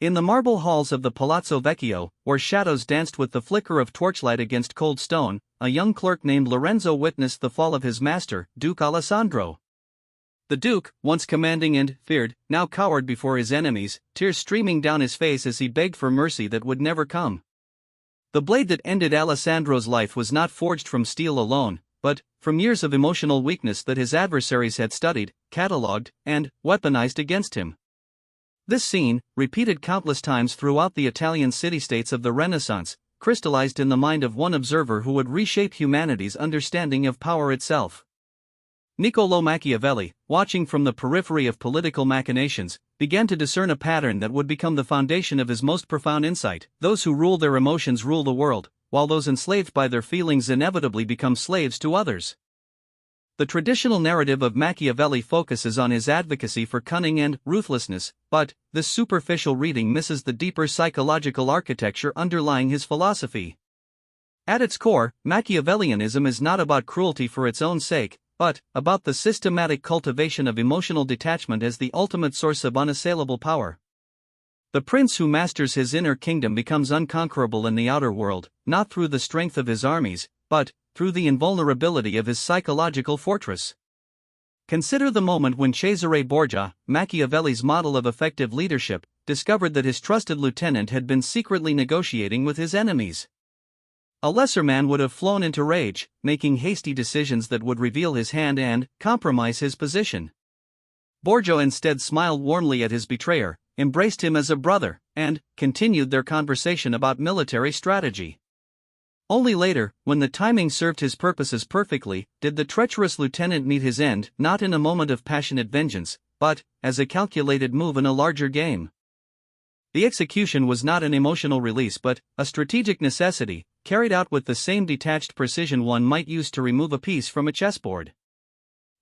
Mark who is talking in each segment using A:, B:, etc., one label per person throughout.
A: In the marble halls of the Palazzo Vecchio, where shadows danced with the flicker of torchlight against cold stone, a young clerk named Lorenzo witnessed the fall of his master, Duke Alessandro. The Duke, once commanding and feared, now cowered before his enemies, tears streaming down his face as he begged for mercy that would never come. The blade that ended Alessandro's life was not forged from steel alone, but from years of emotional weakness that his adversaries had studied, catalogued, and weaponized against him. This scene, repeated countless times throughout the Italian city-states of the Renaissance, crystallized in the mind of one observer who would reshape humanity's understanding of power itself. Niccolò Machiavelli, watching from the periphery of political machinations, began to discern a pattern that would become the foundation of his most profound insight. Those who rule their emotions rule the world, while those enslaved by their feelings inevitably become slaves to others. The traditional narrative of Machiavelli focuses on his advocacy for cunning and ruthlessness, but this superficial reading misses the deeper psychological architecture underlying his philosophy. At its core, Machiavellianism is not about cruelty for its own sake, but about the systematic cultivation of emotional detachment as the ultimate source of unassailable power. The prince who masters his inner kingdom becomes unconquerable in the outer world, not through the strength of his armies, but through the invulnerability of his psychological fortress. Consider the moment when Cesare Borgia, Machiavelli's model of effective leadership, discovered that his trusted lieutenant had been secretly negotiating with his enemies. A lesser man would have flown into rage, making hasty decisions that would reveal his hand and compromise his position. Borgia instead smiled warmly at his betrayer, embraced him as a brother, and continued their conversation about military strategy. Only later, when the timing served his purposes perfectly, did the treacherous lieutenant meet his end, not in a moment of passionate vengeance, but as a calculated move in a larger game. The execution was not an emotional release but a strategic necessity, carried out with the same detached precision one might use to remove a piece from a chessboard.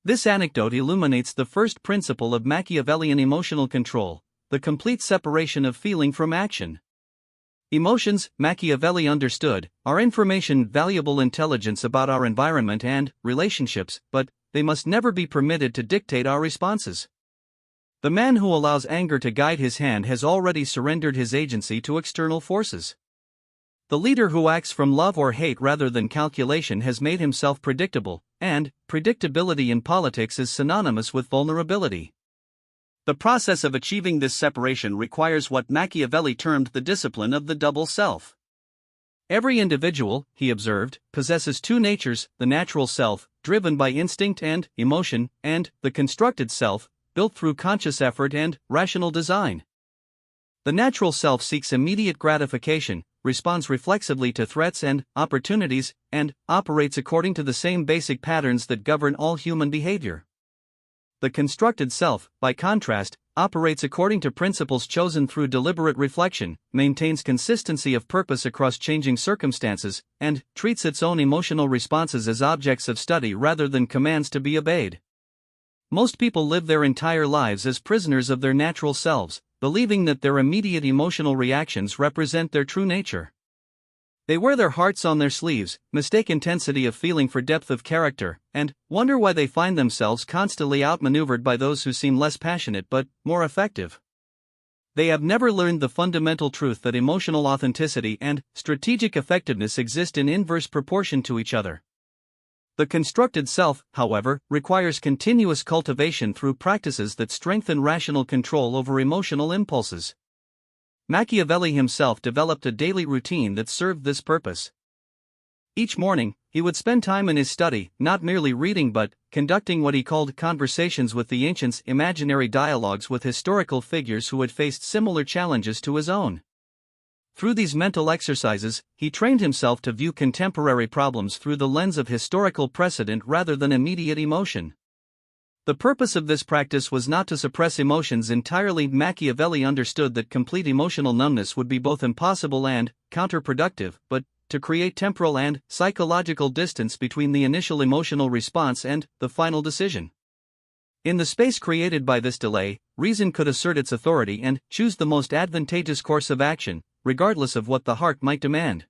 A: This anecdote illuminates the first principle of Machiavellian emotional control, the complete separation of feeling from action. Emotions, Machiavelli understood, are information, valuable intelligence about our environment and relationships, but they must never be permitted to dictate our responses. The man who allows anger to guide his hand has already surrendered his agency to external forces. The leader who acts from love or hate rather than calculation has made himself predictable, and predictability in politics is synonymous with vulnerability. The process of achieving this separation requires what Machiavelli termed the discipline of the double self. Every individual, he observed, possesses two natures, the natural self, driven by instinct and emotion, and the constructed self, built through conscious effort and rational design. The natural self seeks immediate gratification, responds reflexively to threats and opportunities, and operates according to the same basic patterns that govern all human behavior. The constructed self, by contrast, operates according to principles chosen through deliberate reflection, maintains consistency of purpose across changing circumstances, and treats its own emotional responses as objects of study rather than commands to be obeyed. Most people live their entire lives as prisoners of their natural selves, believing that their immediate emotional reactions represent their true nature. They wear their hearts on their sleeves, mistake intensity of feeling for depth of character, and wonder why they find themselves constantly outmaneuvered by those who seem less passionate but more effective. They have never learned the fundamental truth that emotional authenticity and strategic effectiveness exist in inverse proportion to each other. The constructed self, however, requires continuous cultivation through practices that strengthen rational control over emotional impulses. Machiavelli himself developed a daily routine that served this purpose. Each morning, he would spend time in his study, not merely reading but conducting what he called conversations with the ancients, imaginary dialogues with historical figures who had faced similar challenges to his own. Through these mental exercises, he trained himself to view contemporary problems through the lens of historical precedent rather than immediate emotion. The purpose of this practice was not to suppress emotions entirely. Machiavelli understood that complete emotional numbness would be both impossible and counterproductive, but to create temporal and psychological distance between the initial emotional response and the final decision. In the space created by this delay, reason could assert its authority and choose the most advantageous course of action, regardless of what the heart might demand.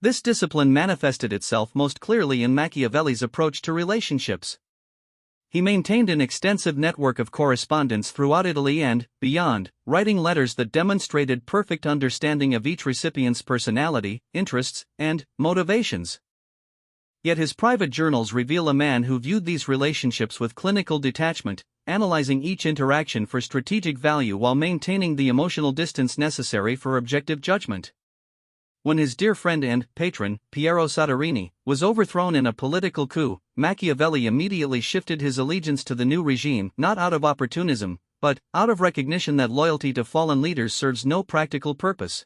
A: This discipline manifested itself most clearly in Machiavelli's approach to relationships. He maintained an extensive network of correspondence throughout Italy and beyond, writing letters that demonstrated perfect understanding of each recipient's personality, interests, and motivations. Yet his private journals reveal a man who viewed these relationships with clinical detachment, analyzing each interaction for strategic value while maintaining the emotional distance necessary for objective judgment. When his dear friend and patron, Piero Soderini, was overthrown in a political coup, Machiavelli immediately shifted his allegiance to the new regime, not out of opportunism, but out of recognition that loyalty to fallen leaders serves no practical purpose.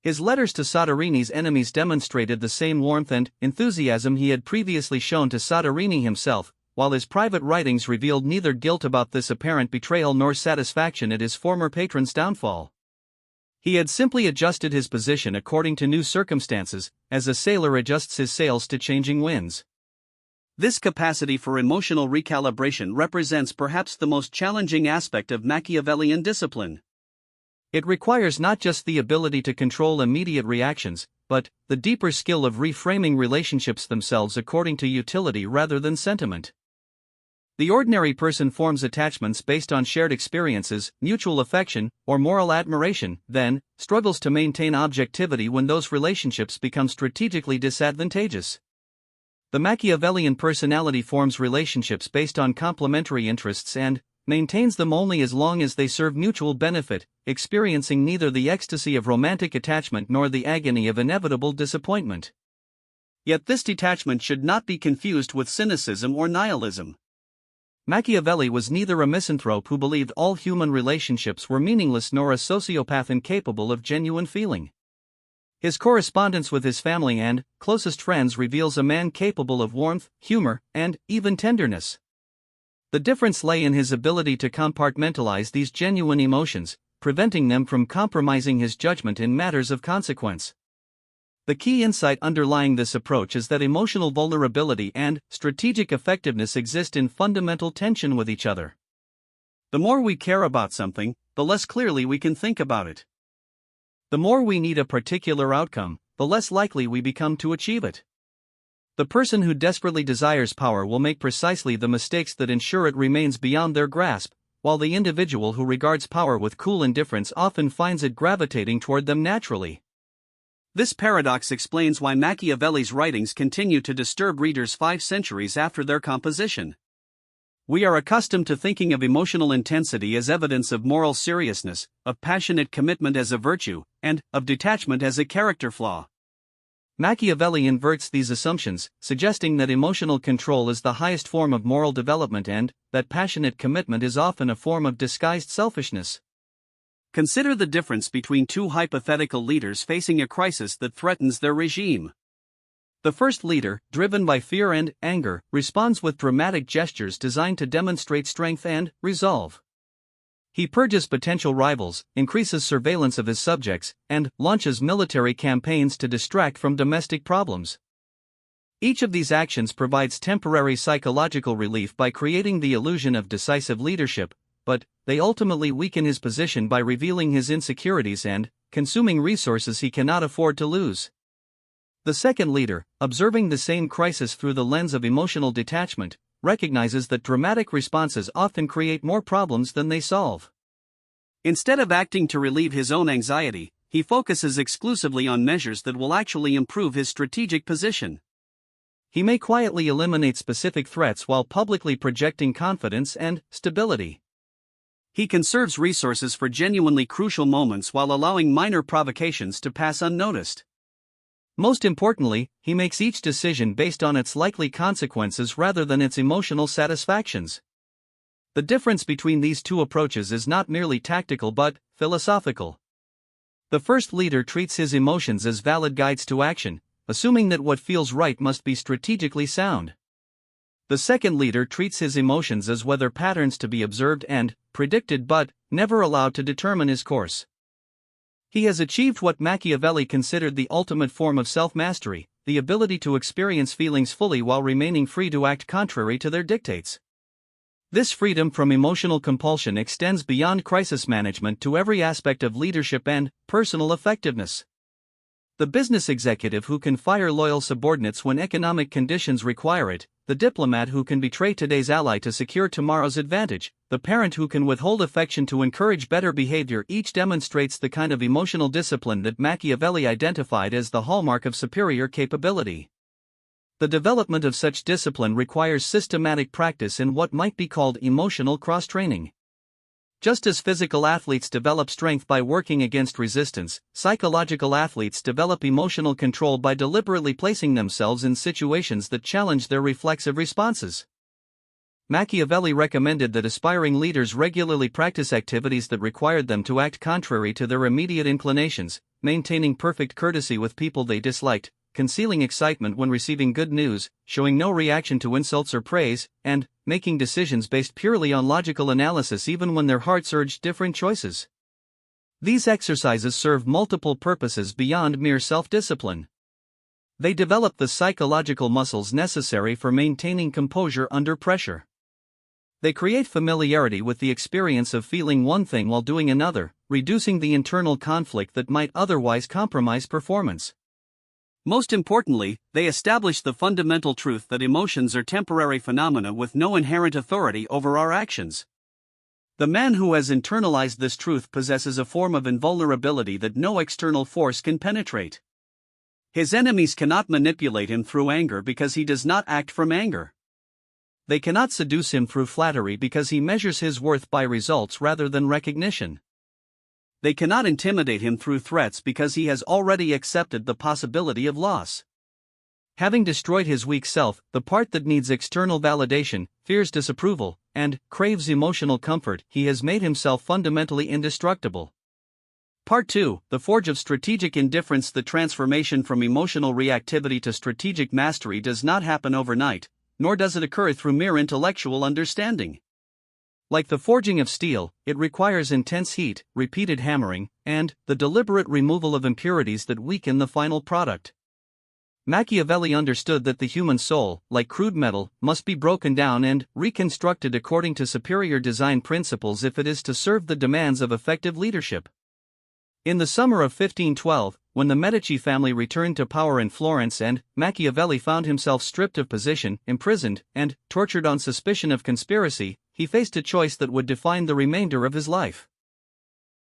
A: His letters to Soderini's enemies demonstrated the same warmth and enthusiasm he had previously shown to Soderini himself, while his private writings revealed neither guilt about this apparent betrayal nor satisfaction at his former patron's downfall. He had simply adjusted his position according to new circumstances, as a sailor adjusts his sails to changing winds. This capacity for emotional recalibration represents perhaps the most challenging aspect of Machiavellian discipline. It requires not just the ability to control immediate reactions, but the deeper skill of reframing relationships themselves according to utility rather than sentiment. The ordinary person forms attachments based on shared experiences, mutual affection, or moral admiration, then struggles to maintain objectivity when those relationships become strategically disadvantageous. The Machiavellian personality forms relationships based on complementary interests and maintains them only as long as they serve mutual benefit, experiencing neither the ecstasy of romantic attachment nor the agony of inevitable disappointment. Yet this detachment should not be confused with cynicism or nihilism. Machiavelli was neither a misanthrope who believed all human relationships were meaningless nor a sociopath incapable of genuine feeling. His correspondence with his family and closest friends reveals a man capable of warmth, humor, and even tenderness. The difference lay in his ability to compartmentalize these genuine emotions, preventing them from compromising his judgment in matters of consequence. The key insight underlying this approach is that emotional vulnerability and strategic effectiveness exist in fundamental tension with each other. The more we care about something, the less clearly we can think about it. The more we need a particular outcome, the less likely we become to achieve it. The person who desperately desires power will make precisely the mistakes that ensure it remains beyond their grasp, while the individual who regards power with cool indifference often finds it gravitating toward them naturally. This paradox explains why Machiavelli's writings continue to disturb readers 5 centuries after their composition. We are accustomed to thinking of emotional intensity as evidence of moral seriousness, of passionate commitment as a virtue, and of detachment as a character flaw. Machiavelli inverts these assumptions, suggesting that emotional control is the highest form of moral development and that passionate commitment is often a form of disguised selfishness. Consider the difference between two hypothetical leaders facing a crisis that threatens their regime. The first leader, driven by fear and anger, responds with dramatic gestures designed to demonstrate strength and resolve. He purges potential rivals, increases surveillance of his subjects, and launches military campaigns to distract from domestic problems. Each of these actions provides temporary psychological relief by creating the illusion of decisive leadership, but they ultimately weaken his position by revealing his insecurities and consuming resources he cannot afford to lose. The second leader, observing the same crisis through the lens of emotional detachment, recognizes that dramatic responses often create more problems than they solve. Instead of acting to relieve his own anxiety, he focuses exclusively on measures that will actually improve his strategic position. He may quietly eliminate specific threats while publicly projecting confidence and stability. He conserves resources for genuinely crucial moments while allowing minor provocations to pass unnoticed. Most importantly, he makes each decision based on its likely consequences rather than its emotional satisfactions. The difference between these two approaches is not merely tactical but philosophical. The first leader treats his emotions as valid guides to action, assuming that what feels right must be strategically sound. The second leader treats his emotions as weather patterns to be observed and predicted but never allowed to determine his course. He has achieved what Machiavelli considered the ultimate form of self-mastery, the ability to experience feelings fully while remaining free to act contrary to their dictates. This freedom from emotional compulsion extends beyond crisis management to every aspect of leadership and personal effectiveness. The business executive who can fire loyal subordinates when economic conditions require it, the diplomat who can betray today's ally to secure tomorrow's advantage, the parent who can withhold affection to encourage better behavior. Each demonstrates the kind of emotional discipline that Machiavelli identified as the hallmark of superior capability. The development of such discipline requires systematic practice in what might be called emotional cross-training. Just as physical athletes develop strength by working against resistance, psychological athletes develop emotional control by deliberately placing themselves in situations that challenge their reflexive responses. Machiavelli recommended that aspiring leaders regularly practice activities that required them to act contrary to their immediate inclinations, maintaining perfect courtesy with people they disliked, concealing excitement when receiving good news, showing no reaction to insults or praise, and making decisions based purely on logical analysis even when their hearts urged different choices. These exercises serve multiple purposes beyond mere self-discipline. They develop the psychological muscles necessary for maintaining composure under pressure. They create familiarity with the experience of feeling one thing while doing another, reducing the internal conflict that might otherwise compromise performance. Most importantly, they establish the fundamental truth that emotions are temporary phenomena with no inherent authority over our actions. The man who has internalized this truth possesses a form of invulnerability that no external force can penetrate. His enemies cannot manipulate him through anger because he does not act from anger. They cannot seduce him through flattery because he measures his worth by results rather than recognition. They cannot intimidate him through threats because he has already accepted the possibility of loss. Having destroyed his weak self, the part that needs external validation, fears disapproval, and craves emotional comfort, he has made himself fundamentally indestructible. Part 2, The Forge of Strategic Indifference. The transformation from emotional reactivity to strategic mastery does not happen overnight, nor does it occur through mere intellectual understanding. Like the forging of steel, it requires intense heat, repeated hammering, and the deliberate removal of impurities that weaken the final product. Machiavelli understood that the human soul, like crude metal, must be broken down and reconstructed according to superior design principles if it is to serve the demands of effective leadership. In the summer of 1512, when the Medici family returned to power in Florence and Machiavelli found himself stripped of position, imprisoned, and tortured on suspicion of conspiracy, he faced a choice that would define the remainder of his life.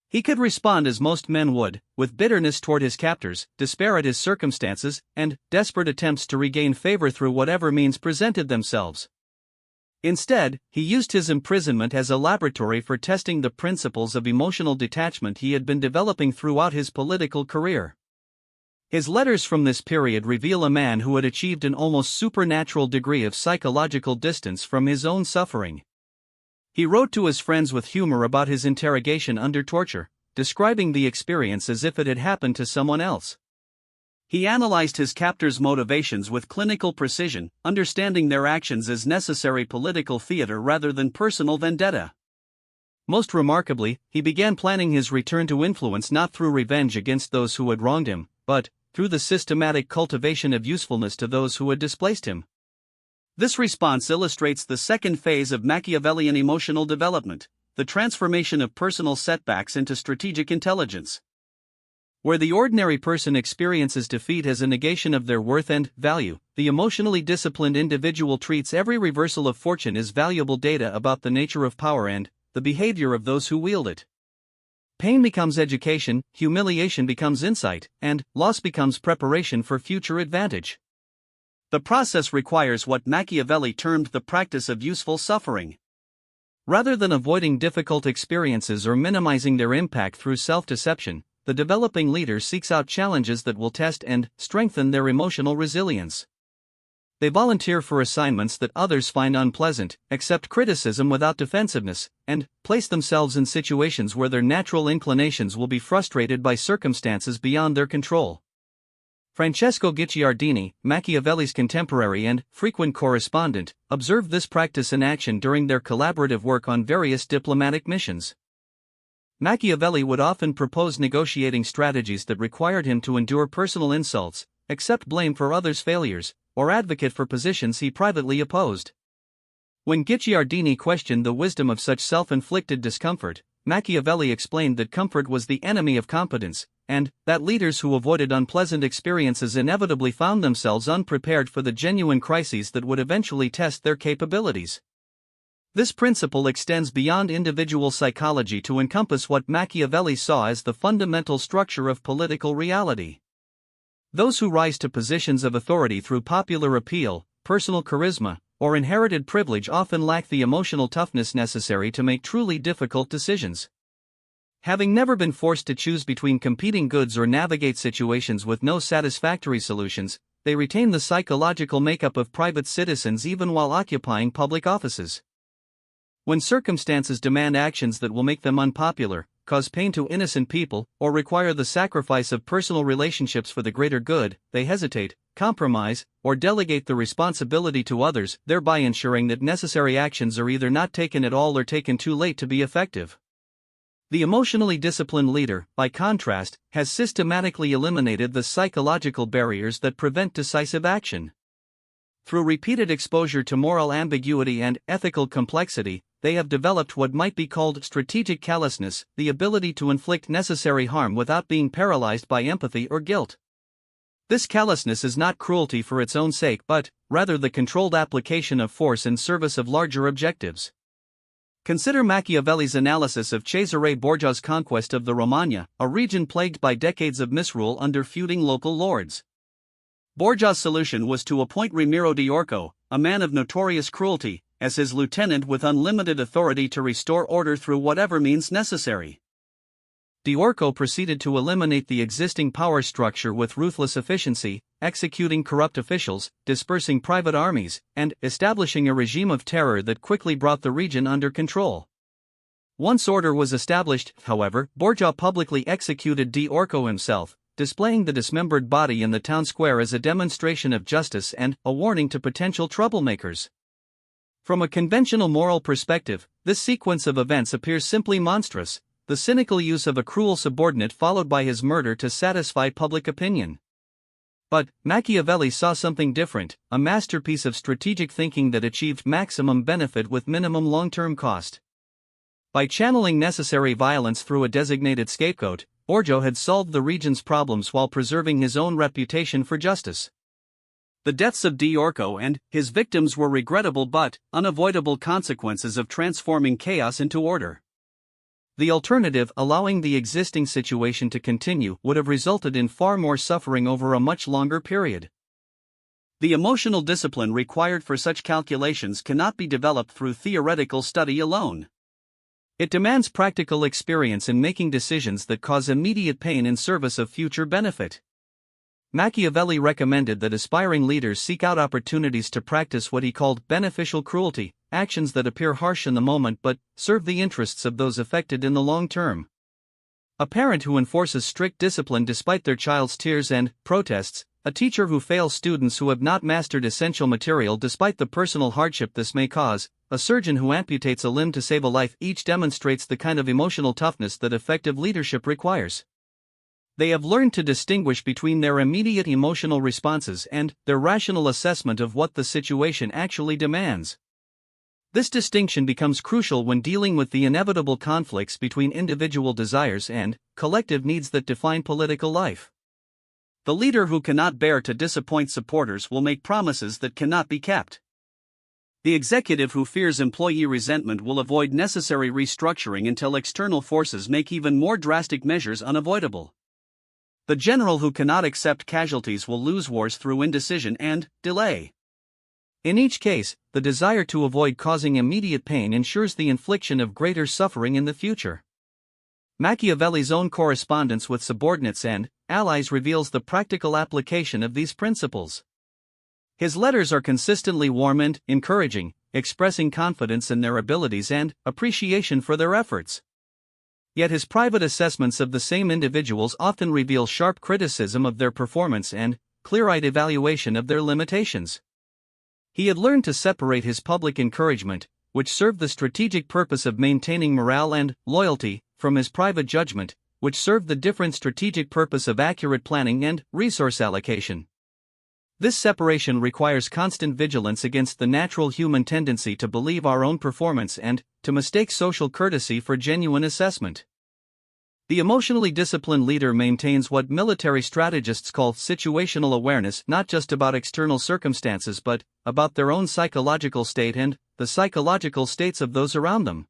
A: He could respond as most men would, with bitterness toward his captors, despair at his circumstances, and desperate attempts to regain favor through whatever means presented themselves. Instead, he used his imprisonment as a laboratory for testing the principles of emotional detachment he had been developing throughout his political career. His letters from this period reveal a man who had achieved an almost supernatural degree of psychological distance from his own suffering. He wrote to his friends with humor about his interrogation under torture, describing the experience as if it had happened to someone else. He analyzed his captors' motivations with clinical precision, understanding their actions as necessary political theater rather than personal vendetta. Most remarkably, he began planning his return to influence not through revenge against those who had wronged him, but through the systematic cultivation of usefulness to those who had displaced him. This response illustrates the second phase of Machiavellian emotional development, the transformation of personal setbacks into strategic intelligence. Where the ordinary person experiences defeat as a negation of their worth and value, the emotionally disciplined individual treats every reversal of fortune as valuable data about the nature of power and the behavior of those who wield it. Pain becomes education, humiliation becomes insight, and loss becomes preparation for future advantage. The process requires what Machiavelli termed the practice of useful suffering. Rather than avoiding difficult experiences or minimizing their impact through self-deception, the developing leader seeks out challenges that will test and strengthen their emotional resilience. They volunteer for assignments that others find unpleasant, accept criticism without defensiveness, and place themselves in situations where their natural inclinations will be frustrated by circumstances beyond their control. Francesco Guicciardini, Machiavelli's contemporary and frequent correspondent, observed this practice in action during their collaborative work on various diplomatic missions. Machiavelli would often propose negotiating strategies that required him to endure personal insults, accept blame for others' failures, or advocate for positions he privately opposed. When Guicciardini questioned the wisdom of such self-inflicted discomfort, Machiavelli explained that comfort was the enemy of competence, and that leaders who avoided unpleasant experiences inevitably found themselves unprepared for the genuine crises that would eventually test their capabilities. This principle extends beyond individual psychology to encompass what Machiavelli saw as the fundamental structure of political reality. Those who rise to positions of authority through popular appeal, personal charisma, or inherited privilege often lack the emotional toughness necessary to make truly difficult decisions. Having never been forced to choose between competing goods or navigate situations with no satisfactory solutions, they retain the psychological makeup of private citizens even while occupying public offices. When circumstances demand actions that will make them unpopular, cause pain to innocent people, or require the sacrifice of personal relationships for the greater good, they hesitate, compromise, or delegate the responsibility to others, thereby ensuring that necessary actions are either not taken at all or taken too late to be effective. The emotionally disciplined leader, by contrast, has systematically eliminated the psychological barriers that prevent decisive action. Through repeated exposure to moral ambiguity and ethical complexity, they have developed what might be called strategic callousness, the ability to inflict necessary harm without being paralyzed by empathy or guilt. This callousness is not cruelty for its own sake but, rather, the controlled application of force in service of larger objectives. Consider Machiavelli's analysis of Cesare Borgia's conquest of the Romagna, a region plagued by decades of misrule under feuding local lords. Borgia's solution was to appoint Ramiro di Orco, a man of notorious cruelty, as his lieutenant with unlimited authority to restore order through whatever means necessary. Di Orco proceeded to eliminate the existing power structure with ruthless efficiency, executing corrupt officials, dispersing private armies, and establishing a regime of terror that quickly brought the region under control. Once order was established, however, Borgia publicly executed Di Orco himself, displaying the dismembered body in the town square as a demonstration of justice and a warning to potential troublemakers. From a conventional moral perspective, this sequence of events appears simply monstrous, the cynical use of a cruel subordinate followed by his murder to satisfy public opinion. But Machiavelli saw something different, a masterpiece of strategic thinking that achieved maximum benefit with minimum long-term cost. By channeling necessary violence through a designated scapegoat, Borgia had solved the region's problems while preserving his own reputation for justice. The deaths of Di Orco and his victims were regrettable but unavoidable consequences of transforming chaos into order. The alternative, allowing the existing situation to continue, would have resulted in far more suffering over a much longer period. The emotional discipline required for such calculations cannot be developed through theoretical study alone. It demands practical experience in making decisions that cause immediate pain in service of future benefit. Machiavelli recommended that aspiring leaders seek out opportunities to practice what he called beneficial cruelty, actions that appear harsh in the moment but serve the interests of those affected in the long term. A parent who enforces strict discipline despite their child's tears and protests, a teacher who fails students who have not mastered essential material despite the personal hardship this may cause, a surgeon who amputates a limb to save a life, each demonstrates the kind of emotional toughness that effective leadership requires. They have learned to distinguish between their immediate emotional responses and their rational assessment of what the situation actually demands. This distinction becomes crucial when dealing with the inevitable conflicts between individual desires and collective needs that define political life. The leader who cannot bear to disappoint supporters will make promises that cannot be kept. The executive who fears employee resentment will avoid necessary restructuring until external forces make even more drastic measures unavoidable. The general who cannot accept casualties will lose wars through indecision and delay. In each case, the desire to avoid causing immediate pain ensures the infliction of greater suffering in the future. Machiavelli's own correspondence with subordinates and allies reveals the practical application of these principles. His letters are consistently warm and encouraging, expressing confidence in their abilities and appreciation for their efforts. Yet his private assessments of the same individuals often reveal sharp criticism of their performance and clear-eyed evaluation of their limitations. He had learned to separate his public encouragement, which served the strategic purpose of maintaining morale and loyalty, from his private judgment, which served the different strategic purpose of accurate planning and resource allocation. This separation requires constant vigilance against the natural human tendency to believe our own performance and to mistake social courtesy for genuine assessment. The emotionally disciplined leader maintains what military strategists call situational awareness, not just about external circumstances but about their own psychological state and the psychological states of those around them.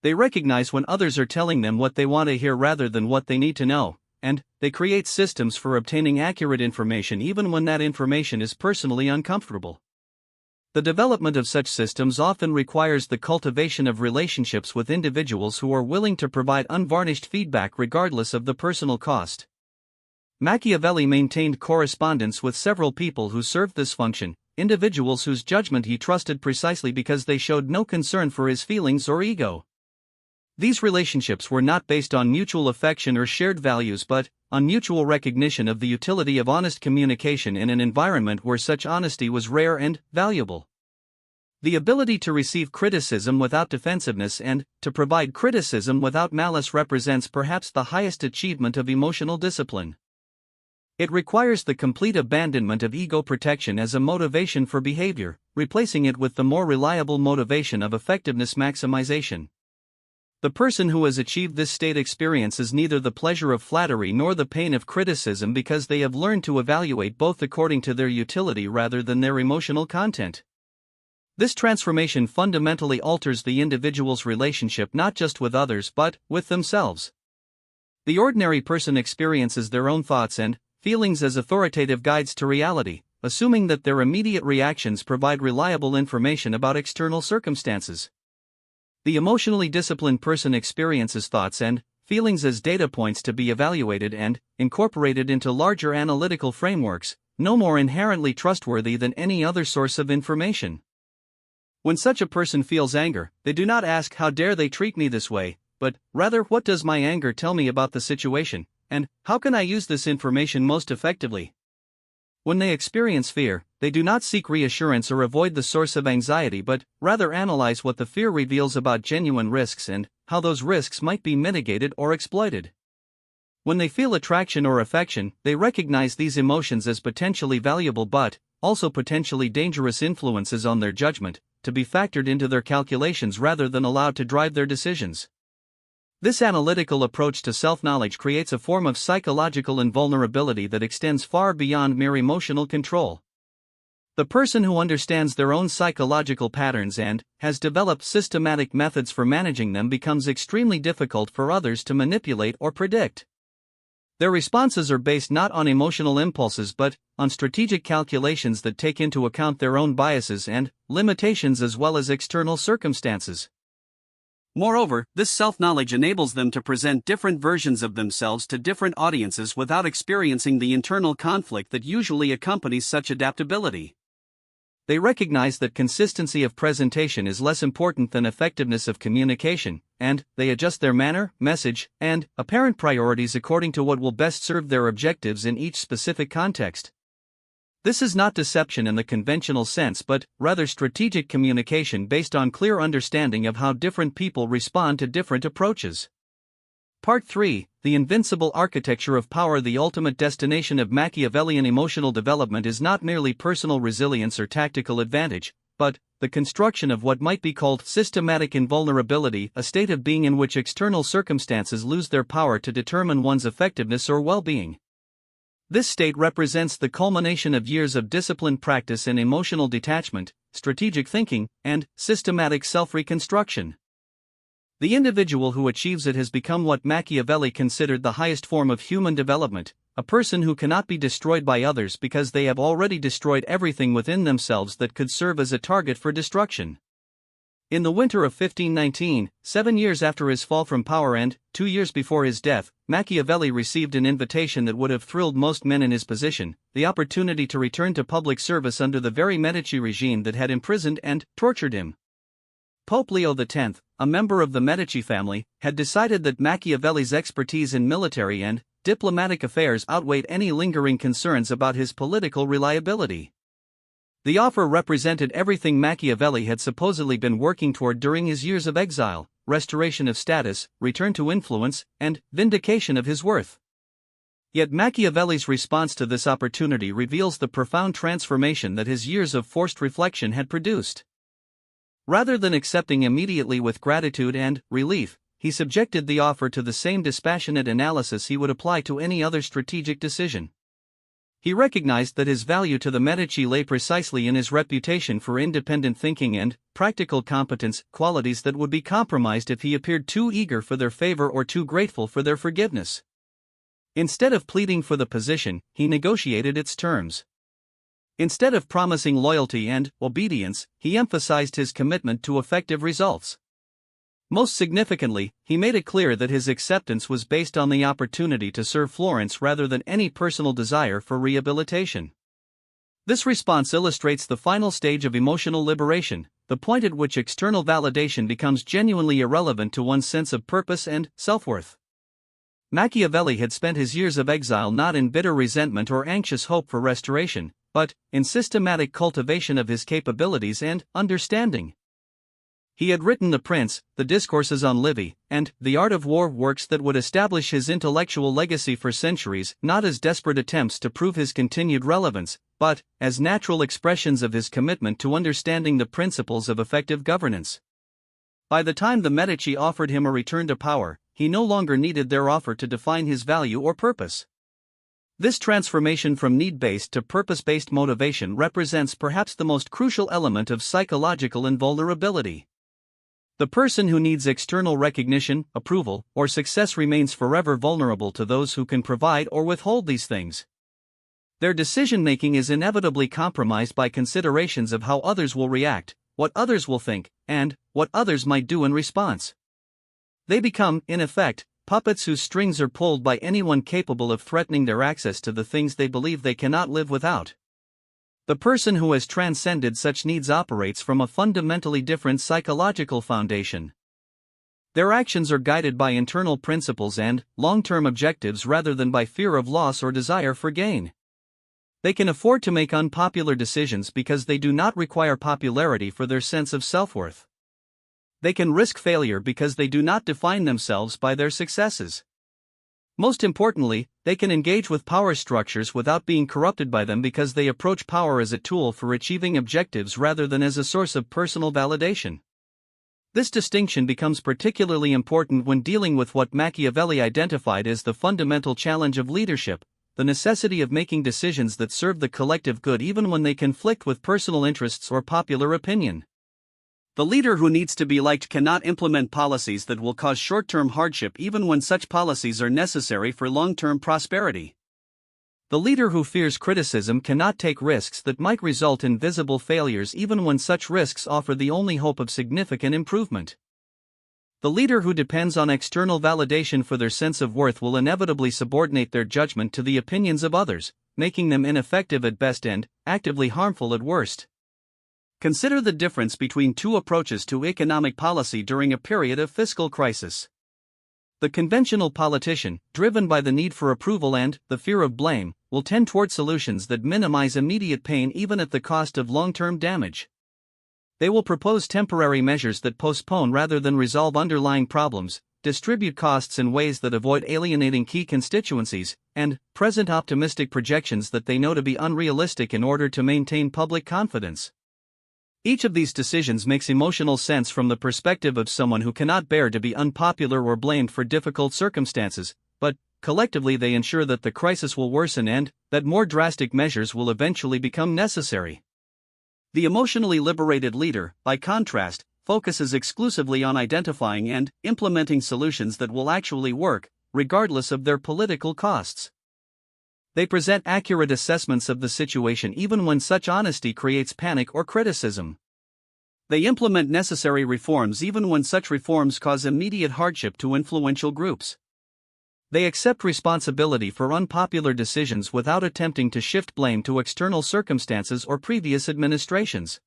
A: They recognize when others are telling them what they want to hear rather than what they need to know, and they create systems for obtaining accurate information even when that information is personally uncomfortable. The development of such systems often requires the cultivation of relationships with individuals who are willing to provide unvarnished feedback regardless of the personal cost. Machiavelli maintained correspondence with several people who served this function, individuals whose judgment he trusted precisely because they showed no concern for his feelings or ego. These relationships were not based on mutual affection or shared values but on mutual recognition of the utility of honest communication in an environment where such honesty was rare and valuable. The ability to receive criticism without defensiveness and to provide criticism without malice represents perhaps the highest achievement of emotional discipline. It requires the complete abandonment of ego protection as a motivation for behavior, replacing it with the more reliable motivation of effectiveness maximization. The person who has achieved this state experiences neither the pleasure of flattery nor the pain of criticism because they have learned to evaluate both according to their utility rather than their emotional content. This transformation fundamentally alters the individual's relationship not just with others but with themselves. The ordinary person experiences their own thoughts and feelings as authoritative guides to reality, assuming that their immediate reactions provide reliable information about external circumstances. The emotionally disciplined person experiences thoughts and feelings as data points to be evaluated and incorporated into larger analytical frameworks, no more inherently trustworthy than any other source of information. When such a person feels anger, they do not ask how dare they treat me this way, but rather what does my anger tell me about the situation, and how can I use this information most effectively? When they experience fear, they do not seek reassurance or avoid the source of anxiety but rather analyze what the fear reveals about genuine risks and how those risks might be mitigated or exploited. When they feel attraction or affection, they recognize these emotions as potentially valuable but also potentially dangerous influences on their judgment, to be factored into their calculations rather than allowed to drive their decisions. This analytical approach to self-knowledge creates a form of psychological invulnerability that extends far beyond mere emotional control. The person who understands their own psychological patterns and has developed systematic methods for managing them becomes extremely difficult for others to manipulate or predict. Their responses are based not on emotional impulses but on strategic calculations that take into account their own biases and limitations as well as external circumstances. Moreover, this self-knowledge enables them to present different versions of themselves to different audiences without experiencing the internal conflict that usually accompanies such adaptability. They recognize that consistency of presentation is less important than effectiveness of communication, and they adjust their manner, message, and apparent priorities according to what will best serve their objectives in each specific context. This is not deception in the conventional sense but rather strategic communication based on clear understanding of how different people respond to different approaches. Part 3, The Invincible Architecture of Power. The ultimate destination of Machiavellian emotional development is not merely personal resilience or tactical advantage, but the construction of what might be called systematic invulnerability, a state of being in which external circumstances lose their power to determine one's effectiveness or well-being. This state represents the culmination of years of disciplined practice in emotional detachment, strategic thinking, and systematic self-reconstruction. The individual who achieves it has become what Machiavelli considered the highest form of human development, a person who cannot be destroyed by others because they have already destroyed everything within themselves that could serve as a target for destruction. In the winter of 1519, 7 years after his fall from power and 2 years before his death, Machiavelli received an invitation that would have thrilled most men in his position, the opportunity to return to public service under the very Medici regime that had imprisoned and tortured him. Pope Leo X, a member of the Medici family, had decided that Machiavelli's expertise in military and diplomatic affairs outweighed any lingering concerns about his political reliability. The offer represented everything Machiavelli had supposedly been working toward during his years of exile: restoration of status, return to influence, and vindication of his worth. Yet Machiavelli's response to this opportunity reveals the profound transformation that his years of forced reflection had produced. Rather than accepting immediately with gratitude and relief, he subjected the offer to the same dispassionate analysis he would apply to any other strategic decision. He recognized that his value to the Medici lay precisely in his reputation for independent thinking and practical competence, qualities that would be compromised if he appeared too eager for their favor or too grateful for their forgiveness. Instead of pleading for the position, he negotiated its terms. Instead of promising loyalty and obedience, he emphasized his commitment to effective results. Most significantly, he made it clear that his acceptance was based on the opportunity to serve Florence rather than any personal desire for rehabilitation. This response illustrates the final stage of emotional liberation, the point at which external validation becomes genuinely irrelevant to one's sense of purpose and self-worth. Machiavelli had spent his years of exile not in bitter resentment or anxious hope for restoration, but in systematic cultivation of his capabilities and understanding. He had written The Prince, the Discourses on Livy, and The Art of War, works that would establish his intellectual legacy for centuries, not as desperate attempts to prove his continued relevance, but as natural expressions of his commitment to understanding the principles of effective governance. By the time the Medici offered him a return to power, he no longer needed their offer to define his value or purpose. This transformation from need-based to purpose-based motivation represents perhaps the most crucial element of psychological invulnerability. The person who needs external recognition, approval, or success remains forever vulnerable to those who can provide or withhold these things. Their decision-making is inevitably compromised by considerations of how others will react, what others will think, and what others might do in response. They become, in effect, puppets whose strings are pulled by anyone capable of threatening their access to the things they believe they cannot live without. The person who has transcended such needs operates from a fundamentally different psychological foundation. Their actions are guided by internal principles and long-term objectives rather than by fear of loss or desire for gain. They can afford to make unpopular decisions because they do not require popularity for their sense of self-worth. They can risk failure because they do not define themselves by their successes. Most importantly, they can engage with power structures without being corrupted by them because they approach power as a tool for achieving objectives rather than as a source of personal validation. This distinction becomes particularly important when dealing with what Machiavelli identified as the fundamental challenge of leadership, the necessity of making decisions that serve the collective good even when they conflict with personal interests or popular opinion. The leader who needs to be liked cannot implement policies that will cause short-term hardship even when such policies are necessary for long-term prosperity. The leader who fears criticism cannot take risks that might result in visible failures even when such risks offer the only hope of significant improvement. The leader who depends on external validation for their sense of worth will inevitably subordinate their judgment to the opinions of others, making them ineffective at best and actively harmful at worst. Consider the difference between two approaches to economic policy during a period of fiscal crisis. The conventional politician, driven by the need for approval and the fear of blame, will tend toward solutions that minimize immediate pain even at the cost of long-term damage. They will propose temporary measures that postpone rather than resolve underlying problems, distribute costs in ways that avoid alienating key constituencies, and present optimistic projections that they know to be unrealistic in order to maintain public confidence. Each of these decisions makes emotional sense from the perspective of someone who cannot bear to be unpopular or blamed for difficult circumstances, but collectively they ensure that the crisis will worsen and that more drastic measures will eventually become necessary. The emotionally liberated leader, by contrast, focuses exclusively on identifying and implementing solutions that will actually work, regardless of their political costs. They present accurate assessments of the situation even when such honesty creates panic or criticism. They implement necessary reforms even when such reforms cause immediate hardship to influential groups. They accept responsibility for unpopular decisions without attempting to shift blame to external circumstances or previous administrations.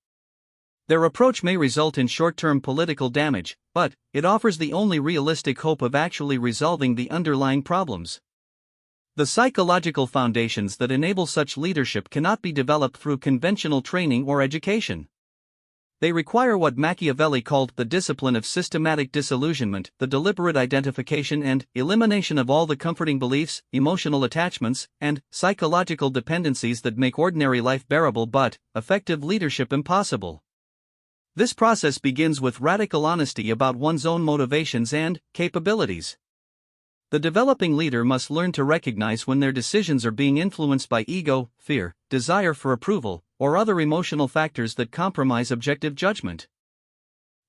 A: Their approach may result in short-term political damage, but it offers the only realistic hope of actually resolving the underlying problems. The psychological foundations that enable such leadership cannot be developed through conventional training or education. They require what Machiavelli called the discipline of systematic disillusionment, the deliberate identification and elimination of all the comforting beliefs, emotional attachments, and psychological dependencies that make ordinary life bearable but effective leadership impossible. This process begins with radical honesty about one's own motivations and capabilities. The developing leader must learn to recognize when their decisions are being influenced by ego, fear, desire for approval, or other emotional factors that compromise objective judgment.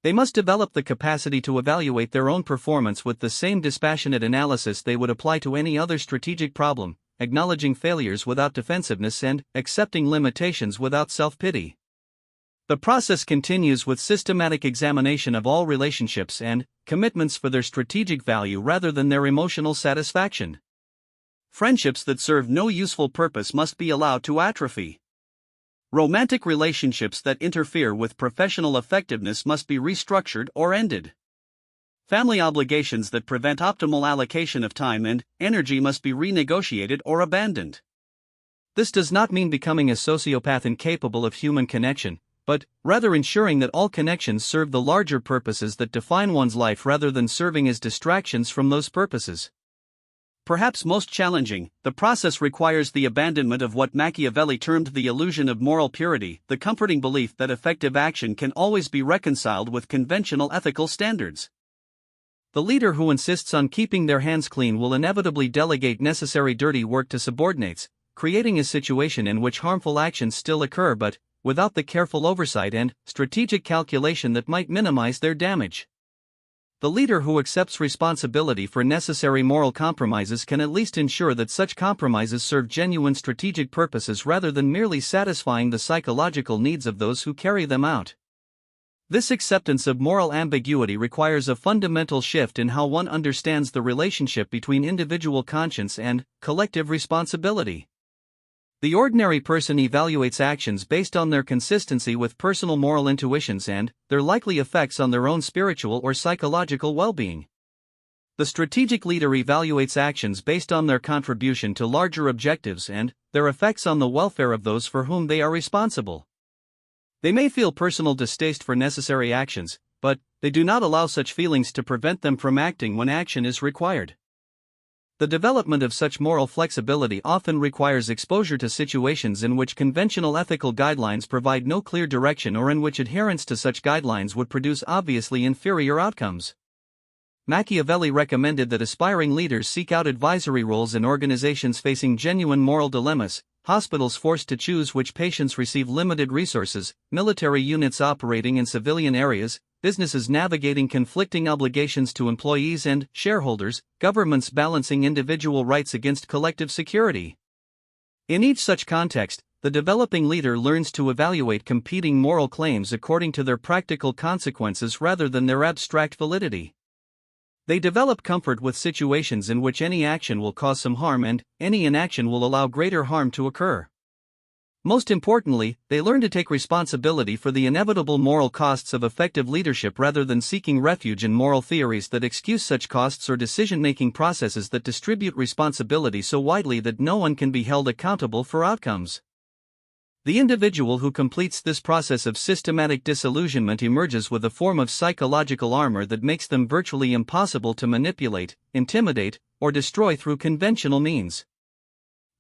A: They must develop the capacity to evaluate their own performance with the same dispassionate analysis they would apply to any other strategic problem, acknowledging failures without defensiveness and accepting limitations without self-pity. The process continues with systematic examination of all relationships and commitments for their strategic value rather than their emotional satisfaction. Friendships that serve no useful purpose must be allowed to atrophy. Romantic relationships that interfere with professional effectiveness must be restructured or ended. Family obligations that prevent optimal allocation of time and energy must be renegotiated or abandoned. This does not mean becoming a sociopath incapable of human connection, but rather ensuring that all connections serve the larger purposes that define one's life rather than serving as distractions from those purposes. Perhaps most challenging, the process requires the abandonment of what Machiavelli termed the illusion of moral purity, the comforting belief that effective action can always be reconciled with conventional ethical standards. The leader who insists on keeping their hands clean will inevitably delegate necessary dirty work to subordinates, creating a situation in which harmful actions still occur but without the careful oversight and strategic calculation that might minimize their damage. The leader who accepts responsibility for necessary moral compromises can at least ensure that such compromises serve genuine strategic purposes rather than merely satisfying the psychological needs of those who carry them out. This acceptance of moral ambiguity requires a fundamental shift in how one understands the relationship between individual conscience and collective responsibility. The ordinary person evaluates actions based on their consistency with personal moral intuitions and their likely effects on their own spiritual or psychological well-being. The strategic leader evaluates actions based on their contribution to larger objectives and their effects on the welfare of those for whom they are responsible. They may feel personal distaste for necessary actions, but they do not allow such feelings to prevent them from acting when action is required. The development of such moral flexibility often requires exposure to situations in which conventional ethical guidelines provide no clear direction or in which adherence to such guidelines would produce obviously inferior outcomes. Machiavelli recommended that aspiring leaders seek out advisory roles in organizations facing genuine moral dilemmas, hospitals forced to choose which patients receive limited resources, military units operating in civilian areas, businesses navigating conflicting obligations to employees and shareholders, governments balancing individual rights against collective security. In each such context, the developing leader learns to evaluate competing moral claims according to their practical consequences rather than their abstract validity. They develop comfort with situations in which any action will cause some harm and any inaction will allow greater harm to occur. Most importantly, they learn to take responsibility for the inevitable moral costs of effective leadership rather than seeking refuge in moral theories that excuse such costs or decision-making processes that distribute responsibility so widely that no one can be held accountable for outcomes. The individual who completes this process of systematic disillusionment emerges with a form of psychological armor that makes them virtually impossible to manipulate, intimidate, or destroy through conventional means.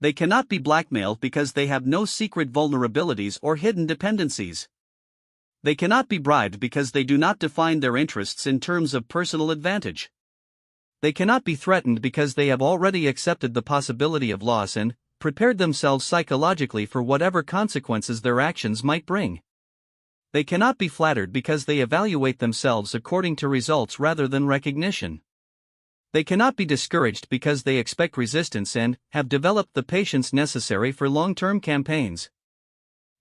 A: They cannot be blackmailed because they have no secret vulnerabilities or hidden dependencies. They cannot be bribed because they do not define their interests in terms of personal advantage. They cannot be threatened because they have already accepted the possibility of loss and prepared themselves psychologically for whatever consequences their actions might bring. They cannot be flattered because they evaluate themselves according to results rather than recognition. They cannot be discouraged because they expect resistance and have developed the patience necessary for long-term campaigns.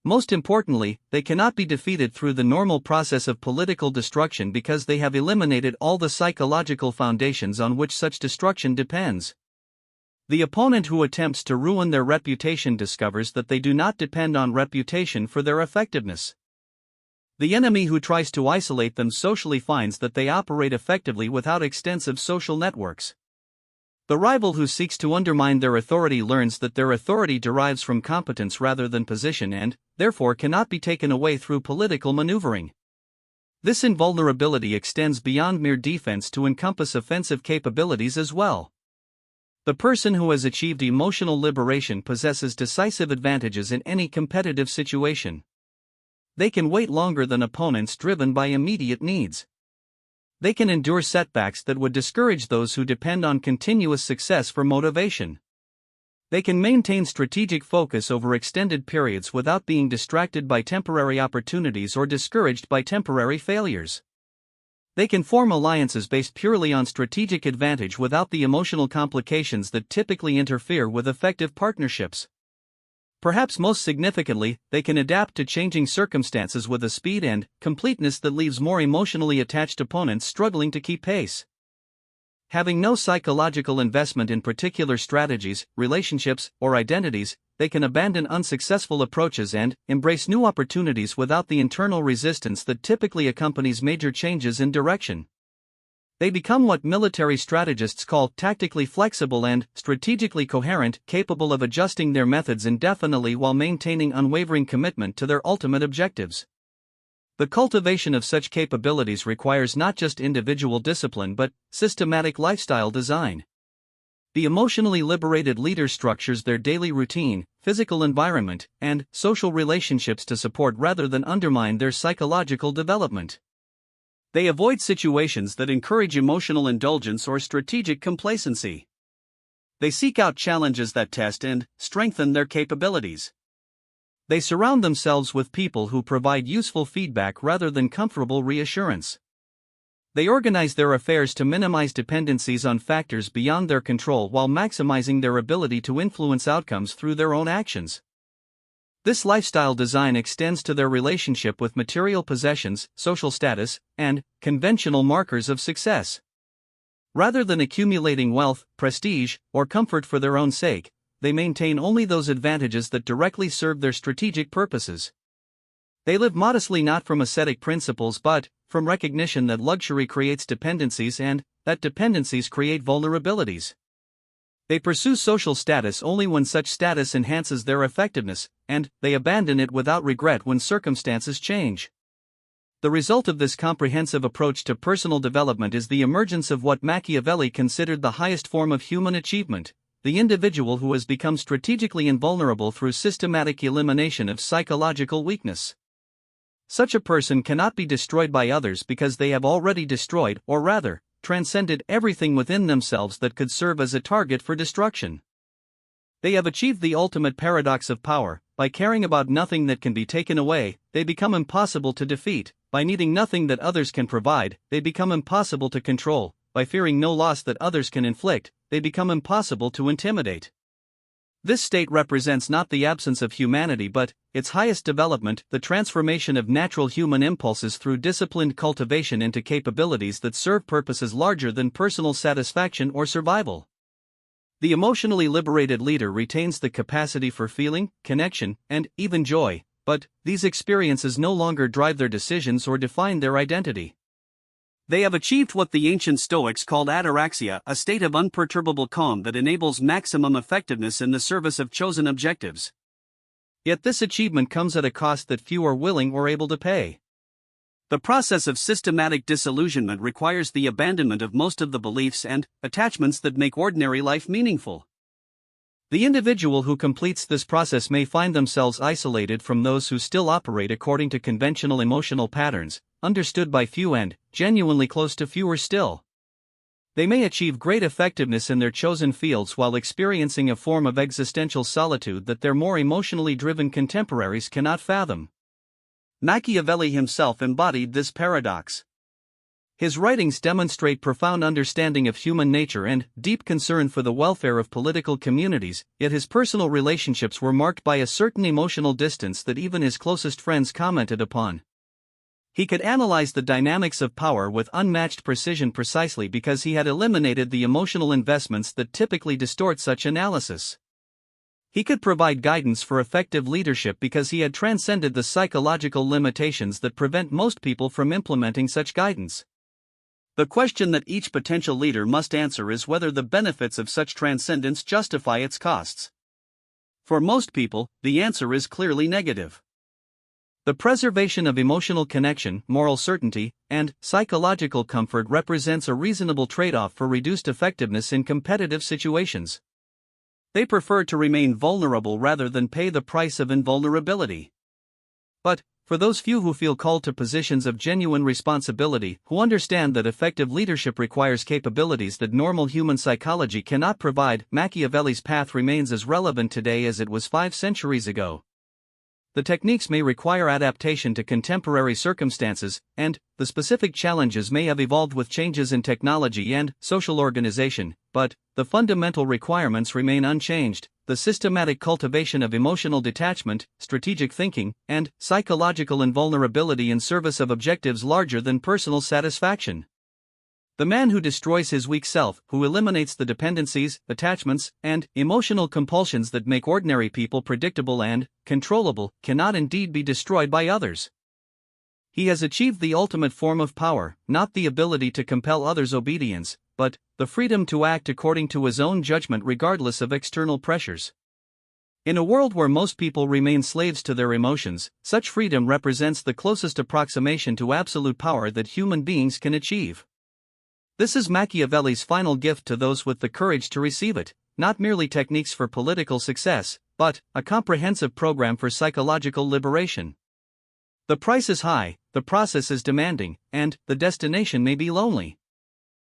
A: Most importantly, they cannot be defeated through the normal process of political destruction because they have eliminated all the psychological foundations on which such destruction depends. The opponent who attempts to ruin their reputation discovers that they do not depend on reputation for their effectiveness. The enemy who tries to isolate them socially finds that they operate effectively without extensive social networks. The rival who seeks to undermine their authority learns that their authority derives from competence rather than position and, therefore, cannot be taken away through political maneuvering. This invulnerability extends beyond mere defense to encompass offensive capabilities as well. The person who has achieved emotional liberation possesses decisive advantages in any competitive situation. They can wait longer than opponents driven by immediate needs. They can endure setbacks that would discourage those who depend on continuous success for motivation. They can maintain strategic focus over extended periods without being distracted by temporary opportunities or discouraged by temporary failures. They can form alliances based purely on strategic advantage without the emotional complications that typically interfere with effective partnerships. Perhaps most significantly, they can adapt to changing circumstances with a speed and completeness that leaves more emotionally attached opponents struggling to keep pace. Having no psychological investment in particular strategies, relationships, or identities, they can abandon unsuccessful approaches and embrace new opportunities without the internal resistance that typically accompanies major changes in direction. They become what military strategists call tactically flexible and strategically coherent, capable of adjusting their methods indefinitely while maintaining unwavering commitment to their ultimate objectives. The cultivation of such capabilities requires not just individual discipline but systematic lifestyle design. The emotionally liberated leader structures their daily routine, physical environment, and social relationships to support rather than undermine their psychological development. They avoid situations that encourage emotional indulgence or strategic complacency. They seek out challenges that test and strengthen their capabilities. They surround themselves with people who provide useful feedback rather than comfortable reassurance. They organize their affairs to minimize dependencies on factors beyond their control while maximizing their ability to influence outcomes through their own actions. This lifestyle design extends to their relationship with material possessions, social status, and conventional markers of success. Rather than accumulating wealth, prestige, or comfort for their own sake, they maintain only those advantages that directly serve their strategic purposes. They live modestly not from ascetic principles but from recognition that luxury creates dependencies and that dependencies create vulnerabilities. They pursue social status only when such status enhances their effectiveness, and they abandon it without regret when circumstances change. The result of this comprehensive approach to personal development is the emergence of what Machiavelli considered the highest form of human achievement: the individual who has become strategically invulnerable through systematic elimination of psychological weakness. Such a person cannot be destroyed by others because they have already destroyed, or rather, transcended everything within themselves that could serve as a target for destruction. They have achieved the ultimate paradox of power. By caring about nothing that can be taken away, they become impossible to defeat. By needing nothing that others can provide, they become impossible to control. By fearing no loss that others can inflict, they become impossible to intimidate. This state represents not the absence of humanity but its highest development, the transformation of natural human impulses through disciplined cultivation into capabilities that serve purposes larger than personal satisfaction or survival. The emotionally liberated leader retains the capacity for feeling, connection, and even joy, but these experiences no longer drive their decisions or define their identity. They have achieved what the ancient Stoics called ataraxia, a state of unperturbable calm that enables maximum effectiveness in the service of chosen objectives. Yet this achievement comes at a cost that few are willing or able to pay. The process of systematic disillusionment requires the abandonment of most of the beliefs and attachments that make ordinary life meaningful. The individual who completes this process may find themselves isolated from those who still operate according to conventional emotional patterns, understood by few and genuinely close to fewer still. They may achieve great effectiveness in their chosen fields while experiencing a form of existential solitude that their more emotionally driven contemporaries cannot fathom. Machiavelli himself embodied this paradox. His writings demonstrate profound understanding of human nature and deep concern for the welfare of political communities, yet his personal relationships were marked by a certain emotional distance that even his closest friends commented upon. He could analyze the dynamics of power with unmatched precision precisely because he had eliminated the emotional investments that typically distort such analysis. He could provide guidance for effective leadership because he had transcended the psychological limitations that prevent most people from implementing such guidance. The question that each potential leader must answer is whether the benefits of such transcendence justify its costs. For most people, the answer is clearly negative. The preservation of emotional connection, moral certainty, and psychological comfort represents a reasonable trade-off for reduced effectiveness in competitive situations. They prefer to remain vulnerable rather than pay the price of invulnerability. But, For those few who feel called to positions of genuine responsibility, who understand that effective leadership requires capabilities that normal human psychology cannot provide, Machiavelli's path remains as relevant today as it was 5 centuries ago. The techniques may require adaptation to contemporary circumstances, and the specific challenges may have evolved with changes in technology and social organization, but the fundamental requirements remain unchanged: the systematic cultivation of emotional detachment, strategic thinking, and psychological invulnerability in service of objectives larger than personal satisfaction. The man who destroys his weak self, who eliminates the dependencies, attachments, and emotional compulsions that make ordinary people predictable and controllable, cannot indeed be destroyed by others. He has achieved the ultimate form of power, not the ability to compel others' obedience, but the freedom to act according to his own judgment regardless of external pressures. In a world where most people remain slaves to their emotions, such freedom represents the closest approximation to absolute power that human beings can achieve. This is Machiavelli's final gift to those with the courage to receive it, not merely techniques for political success, but a comprehensive program for psychological liberation. The price is high, the process is demanding, and the destination may be lonely.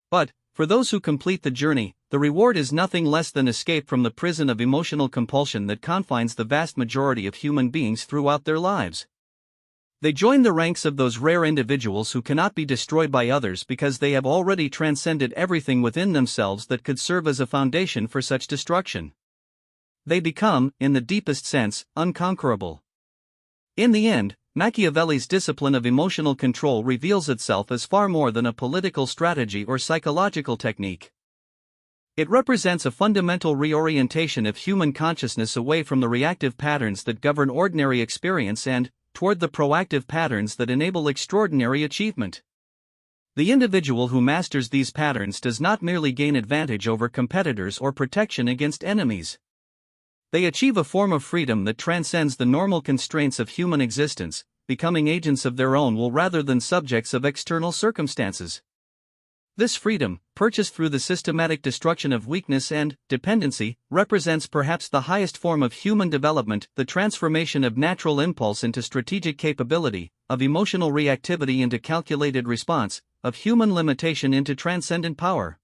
A: But, for those who complete the journey, the reward is nothing less than escape from the prison of emotional compulsion that confines the vast majority of human beings throughout their lives. They join the ranks of those rare individuals who cannot be destroyed by others because they have already transcended everything within themselves that could serve as a foundation for such destruction. They become, in the deepest sense, unconquerable. In the end, Machiavelli's discipline of emotional control reveals itself as far more than a political strategy or psychological technique. It represents a fundamental reorientation of human consciousness away from the reactive patterns that govern ordinary experience and toward the proactive patterns that enable extraordinary achievement. The individual who masters these patterns does not merely gain advantage over competitors or protection against enemies. They achieve a form of freedom that transcends the normal constraints of human existence, becoming agents of their own will rather than subjects of external circumstances. This freedom, purchased through the systematic destruction of weakness and dependency, represents perhaps the highest form of human development, the transformation of natural impulse into strategic capability, of emotional reactivity into calculated response, of human limitation into transcendent power.